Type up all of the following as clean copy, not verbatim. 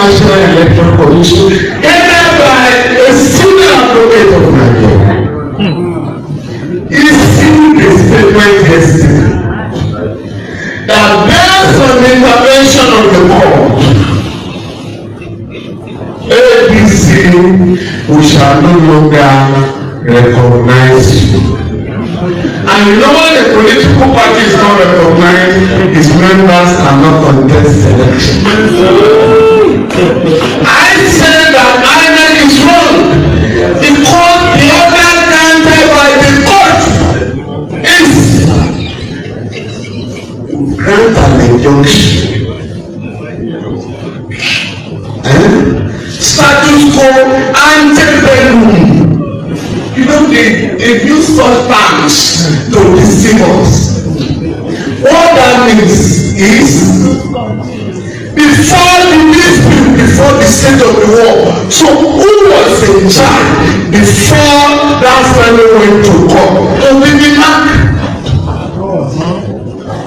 National Electoral Commission, headed by a senior advocate of Nigeria, issued a statement yesterday that based on the intervention of the court, ABC, we shall no longer recognize you. And you know when a political party is not recognized, its members cannot contest election. I say that Inec is wrong because the order granted by the court is grant an injunction. Status quo antebellum. You know, they use such terms to deceive us. What that means is, before the dispute, before the state of the war, so who was in charge before that fellow went to court? To be the Inec.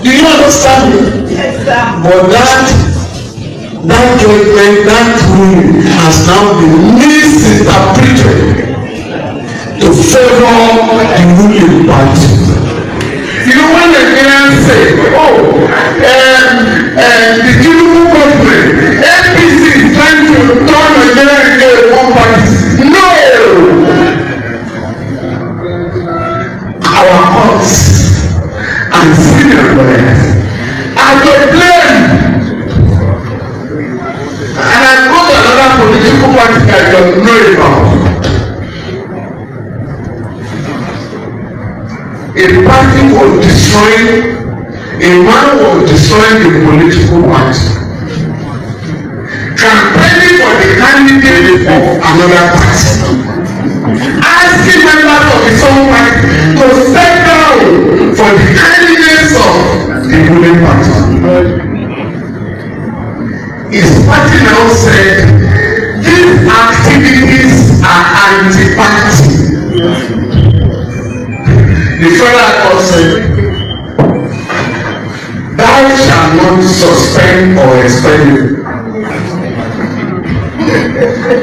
Do you understand me? Yes, sir. But that judgment, that ruling has now been misinterpreted to favor the ruling party. You know when the Nigerians say, oh, the Tinubu government, APC is trying to turn Nigeria into one party. No! Our courts and senior lawyers are to blame. And I go to another political party that I don't know about. A party was destroying, a man was destroying the political party, campaigning for the candidate of another party, asking members of his own party to step down for the candidates of the ruling party. His party now said these activities are anti-party. The federal court said, thou shalt not suspend or expel him.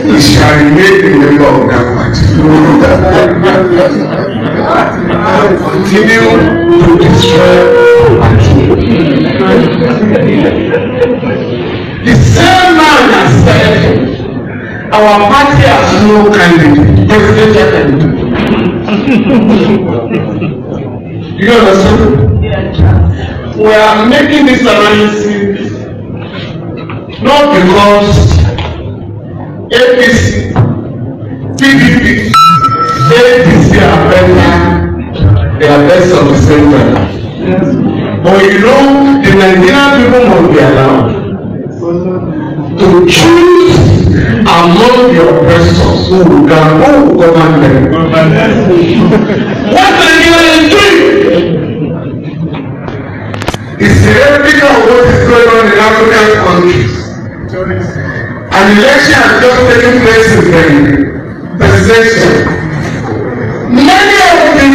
He shall remain a member of that party. Continue to destroy the party. The same man has said, our party has no candidate, presidential candidate. You understand? We are making this analysis not because APC, PDP, APC are better, they are best of the same time. But you know, the Nigerian people must be allowed to choose among your oppressors who can govern them. What Nigeria is doing is the replica of what is going on in African countries. An election has just taken place in the presidential. Many of the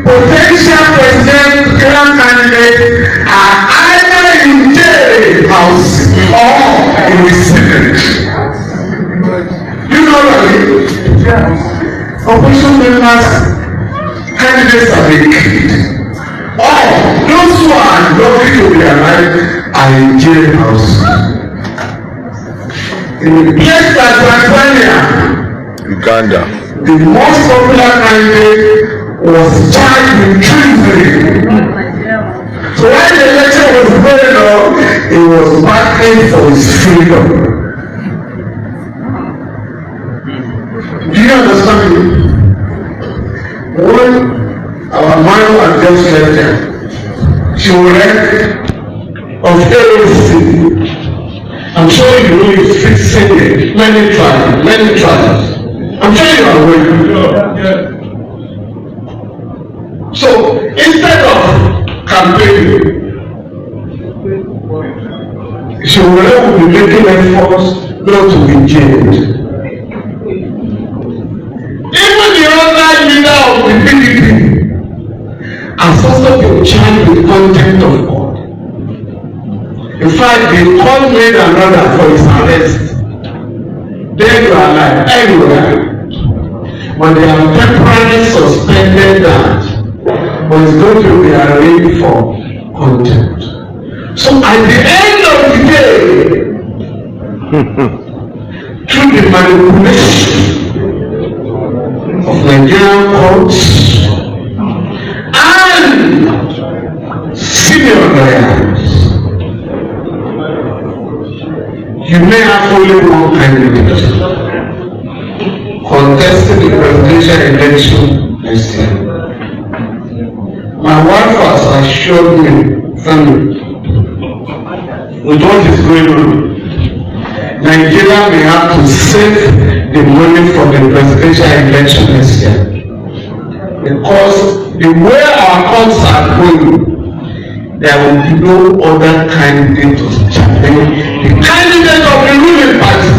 potential presidential candidates are either in jail house or in the Senate. You know what I mean? Opposition members, candidates are being killed. Or those who are lucky to be alive are in jail house. In the place like Tanzania, Uganda, the most popular candidate was charged with treason. So when the election was going on, he was battling for his freedom. Do you understand me? When our man was just left there, she read of AOC. I'm sure you know it's fixing it. Many trials. I'm sure you are aware. So instead of campaigning, she will be making efforts not to be jailed. Even the other leader of the PDP has also been charged with contempt of God. In fact, the court made an order for his arrest. dead or alive, anywhere. But they have temporarily suspended that, but it's going to be arraigned for contempt. So at the end of the day, through the manipulation of Nigerian courts and senior lawyers, you may have only one candidate contesting the presidential election next year. My wife has assured me, family, with what is going on, Nigeria may have to save the money for the presidential election next year. Because the way our courts are going, there will be no other candidate to challenge the candidate of the ruling party.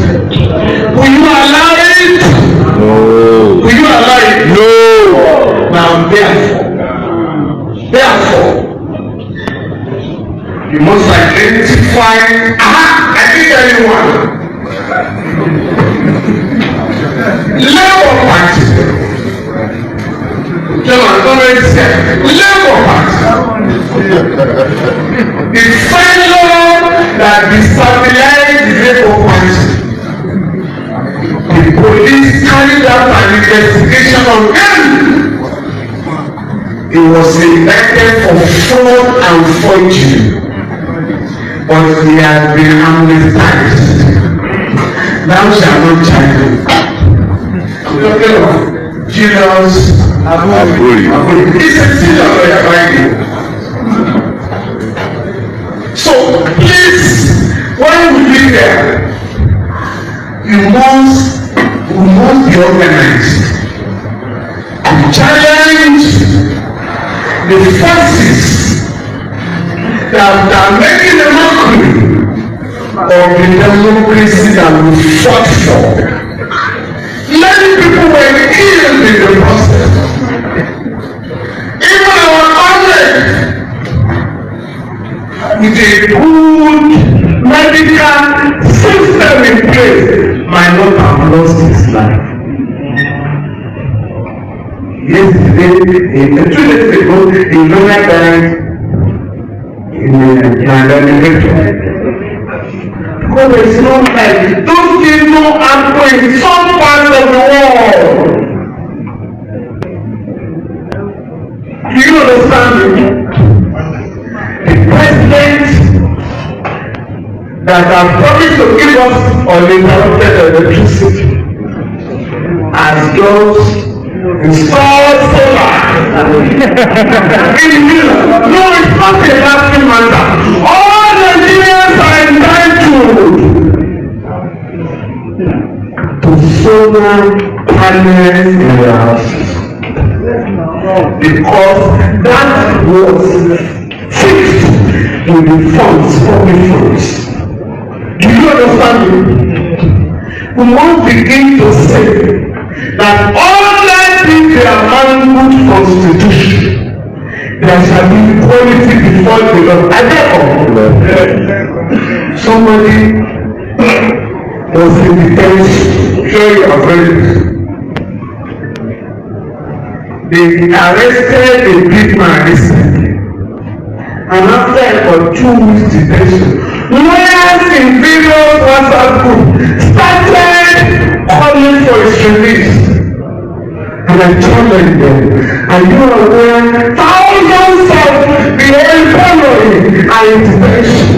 Will you allow it? No. Will you allow it? No. Now therefore, you must identify, I think anyone, Labour Party, Labour Party, the failure that destabilized the Labour Party. The police carried out an investigation on him. He was indicted for fraud and forgery, but he has been amnesticized. Thou shalt not charge him. Jesus, he's a sinner lawyer, right? So please, when we be there, we must be organized to challenge the forces that are making a mockery of the democracy that we fought for. Many people were killed in the process. Even our government, with a good medical system in place, might not have lost his life. Yesterday, 2 days ago, a lawyer died in an election. Because there is no life. Those things don't happen in some parts of the world. Do you understand me? The president that have promised to give us uninterrupted electricity has just installed solar in Milan. No, it's not a lasting matter. All Nigerians are entitled to solar panels in their houses because that was fixed in the funds, public funds. Do you understand me? We must begin to say that unlike the Amendment Constitution, there shall be equality before the law. I therefore, somebody was in the fence, sure you are very. They arrested a big man recently, and after for 2 weeks detention, lawyers in various WhatsApp groups started calling for his release. And I challenged them, and you are aware thousands of the oil following are in detention.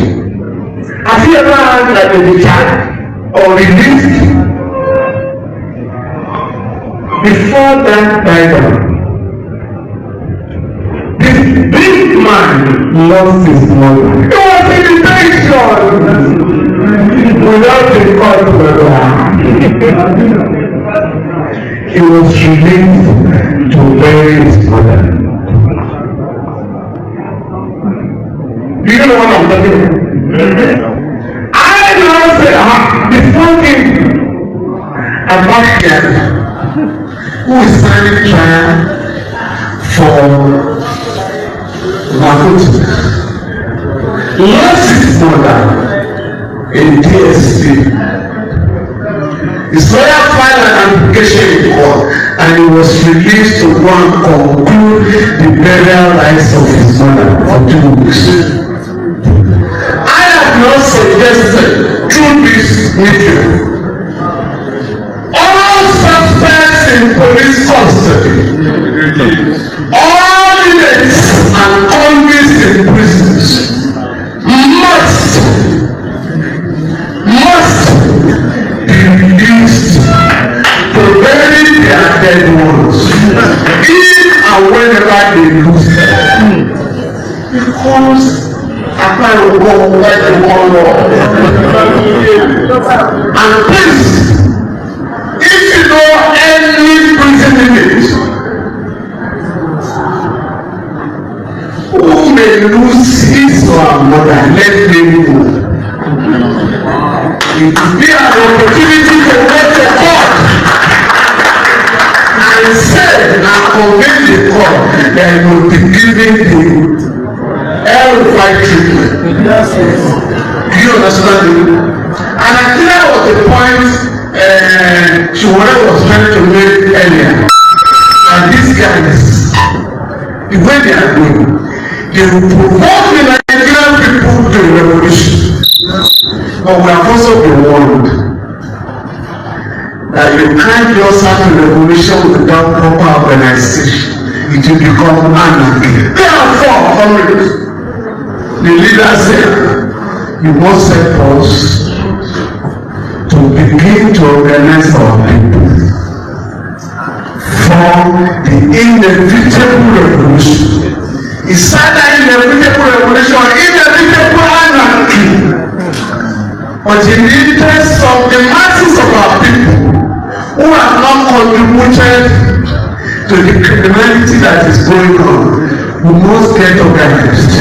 Have you ever heard that they be charged or released? Before that died down, this big man lost his mother. He was in detention without a court order. He was released to bury his mother. Do you know what I'm talking about? I now say, before him, about him, who is standing trial for narcotics, lost his mother in DSC. His lawyer filed an application in court, and he was released to go and conclude the burial rites of his mother for 2 weeks. I have not suggested through this meeting all suspects in police custody, all inmates and convicts in prisons must be released to bury their dead ones if and whenever they lose them, because and please, if you know any prison inmate who may lose his or her mother, let them go. It will be an opportunity to go to court and say and convince the court that you will be giving the right treatment. Do you understand me? And I think that was the point Chiwore was trying to make earlier. And these guys, the way they are doing, they will provoke the Nigerian people to the revolution. But we have also been warned that you can't just have a revolution without proper organization. It will become anarchy. Therefore, comrades, the leader said, you must help us to begin to organize our people for the inevitable revolution. It's either inevitable revolution or inevitable anarchy. But in the interest of the masses of our people who have not contributed to the criminality that is going on, we must get organized.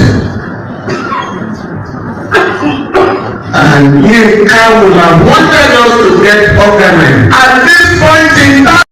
And Inec would have wanted us to get organized. At this point in time,